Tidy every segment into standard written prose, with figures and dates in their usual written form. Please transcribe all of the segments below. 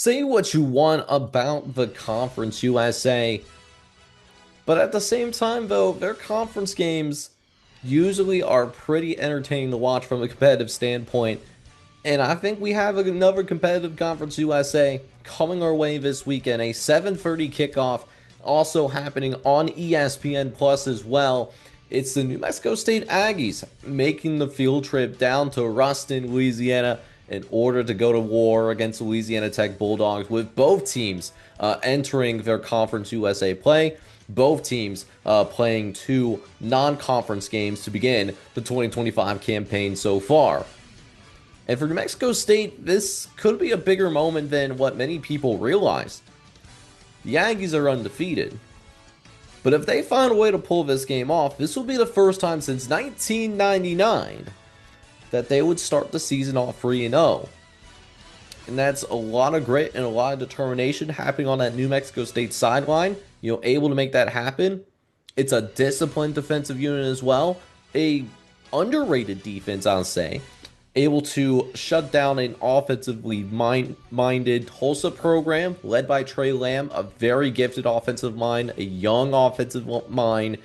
Say what you want about the Conference USA, but at the same time, though, their conference games usually are pretty entertaining to watch from a competitive standpoint. And I think we have another competitive Conference USA coming our way this weekend. A 7:30 kickoff also happening on ESPN Plus as well. It's the New Mexico State Aggies making the field trip down to Ruston, Louisiana, in order to go to war against Louisiana Tech Bulldogs, with both teams entering their Conference USA play. Both teams playing two non-conference games to begin the 2025 campaign so far. And for New Mexico State, this could be a bigger moment than what many people realize. The Aggies are undefeated. But if they find a way to pull this game off, this will be the first time since 1999 that they would start the season off 3-0. And that's a lot of grit and a lot of determination happening on that New Mexico State sideline. Able to make that happen. It's a disciplined defensive unit as well. A underrated defense, I'll say. Able to shut down an offensively minded Tulsa program led by Trey Lamb, a very gifted offensive mind, a young offensive mind,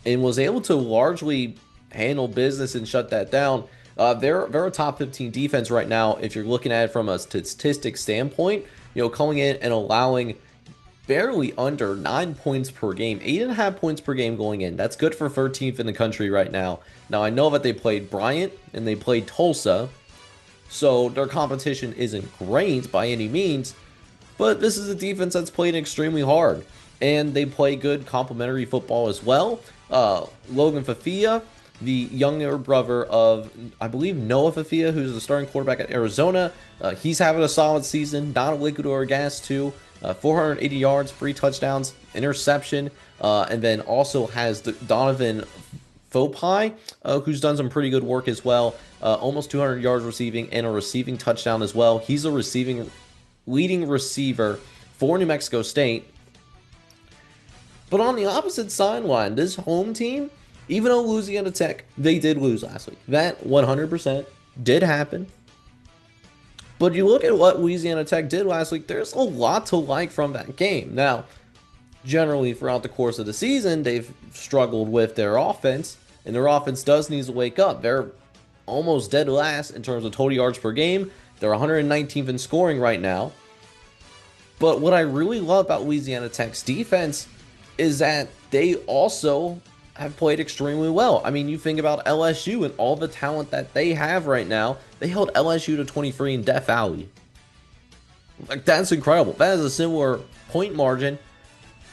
and was able to largely handle business and shut that down. They're a top 15 defense right now if you're looking at it from a statistic standpoint. Coming in and allowing barely under 9 points per game, 8.5 points per game going in. That's good for 13th in the country right now. Now, I know that they played Bryant and they played Tulsa, so their competition isn't great by any means, but this is a defense that's played extremely hard, and they play good complementary football as well. Logan Fafia, the younger brother of, I believe, Noah Fafia, who's the starting quarterback at Arizona, he's having a solid season, not a liquid or a gas too. 480 yards, 3 touchdowns, interception, and then also has Donovan Fopai, who's done some pretty good work as well. Almost 200 yards receiving and a receiving touchdown as well. He's a leading receiver for New Mexico State. But on the opposite sideline, this home team, even though Louisiana Tech, they did lose last week. That 100% did happen. But you look at what Louisiana Tech did last week, there's a lot to like from that game. Now, generally throughout the course of the season, they've struggled with their offense, and their offense does need to wake up. They're almost dead last in terms of total yards per game. They're 119th in scoring right now. But what I really love about Louisiana Tech's defense is that they also have played extremely well. I mean, you think about LSU and all the talent that they have right now. They held LSU to 23 in Death Valley. Like, that's incredible. That is a similar point margin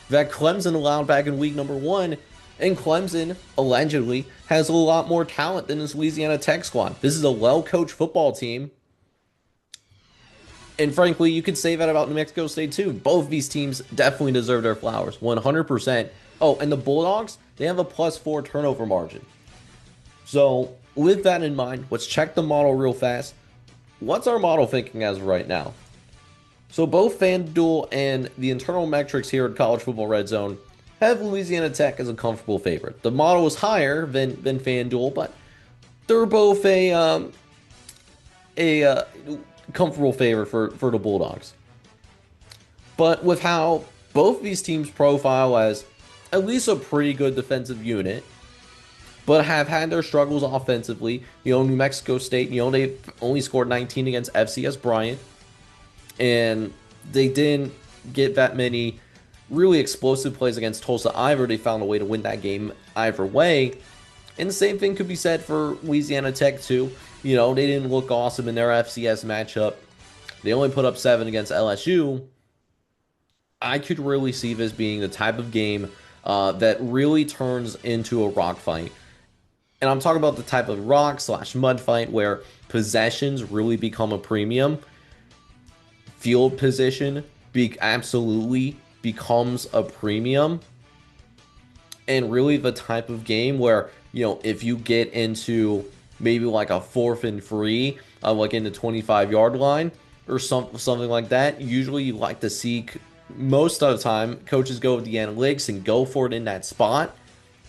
that Clemson allowed back in week number 1. And Clemson, allegedly, has a lot more talent than this Louisiana Tech squad. This is a well-coached football team. And frankly, you could say that about New Mexico State too. Both these teams definitely deserve their flowers, 100%. Oh, and the Bulldogs, they have a +4 turnover margin. So, with that in mind, let's check the model real fast. What's our model thinking as of right now? So, both FanDuel and the internal metrics here at College Football Redzone have Louisiana Tech as a comfortable favorite. The model is higher than FanDuel, but they're both a comfortable favorite for the Bulldogs. But with how both these teams profile as at least a pretty good defensive unit, but have had their struggles offensively. New Mexico State, they only scored 19 against FCS Bryant, and they didn't get that many really explosive plays against Tulsa either. They found a way to win that game either way. And the same thing could be said for Louisiana Tech too. They didn't look awesome in their FCS matchup. They only put up 7 against LSU. I could really see this being the type of game that really turns into a rock fight. And I'm talking about the type of rock/mud fight where possessions really become a premium. Field position absolutely becomes a premium. And really the type of game where, if you get into maybe like a 4th and 3, like in the 25-yard line or something like that, usually you like to seek, most of the time, coaches go with the analytics and go for it in that spot.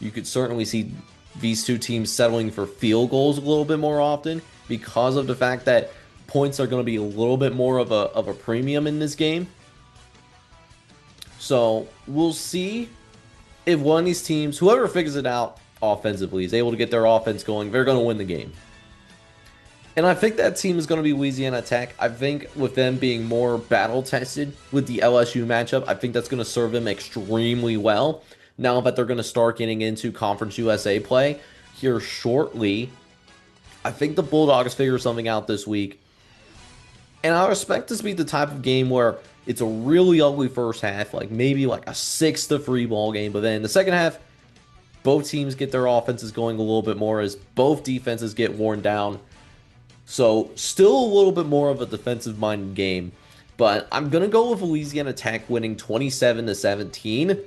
You could certainly see these two teams settling for field goals a little bit more often because of the fact that points are going to be a little bit more of a premium in this game. So we'll see if one of these teams, whoever figures it out offensively, is able to get their offense going, they're going to win the game. And I think that team is going to be Louisiana Tech. I think with them being more battle-tested with the LSU matchup, I think that's going to serve them extremely well. Now that they're going to start getting into Conference USA play here shortly, I think the Bulldogs figure something out this week. And I expect this to be the type of game where it's a really ugly first half, like maybe like a 6-3 ball game. But then in the second half, both teams get their offenses going a little bit more as both defenses get worn down. So still a little bit more of a defensive-minded game. But I'm going to go with Louisiana Tech winning 27-17.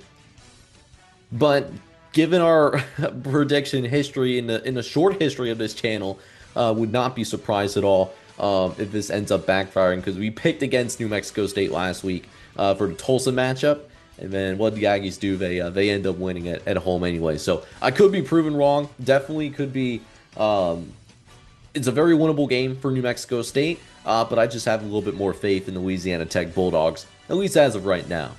But given our prediction history in the short history of this channel, would not be surprised at all if this ends up backfiring, because we picked against New Mexico State last week for the Tulsa matchup, and then what the Aggies do, they end up winning it at home anyway. So I could be proven wrong. Definitely could be. It's a very winnable game for New Mexico State, but I just have a little bit more faith in the Louisiana Tech Bulldogs, at least as of right now.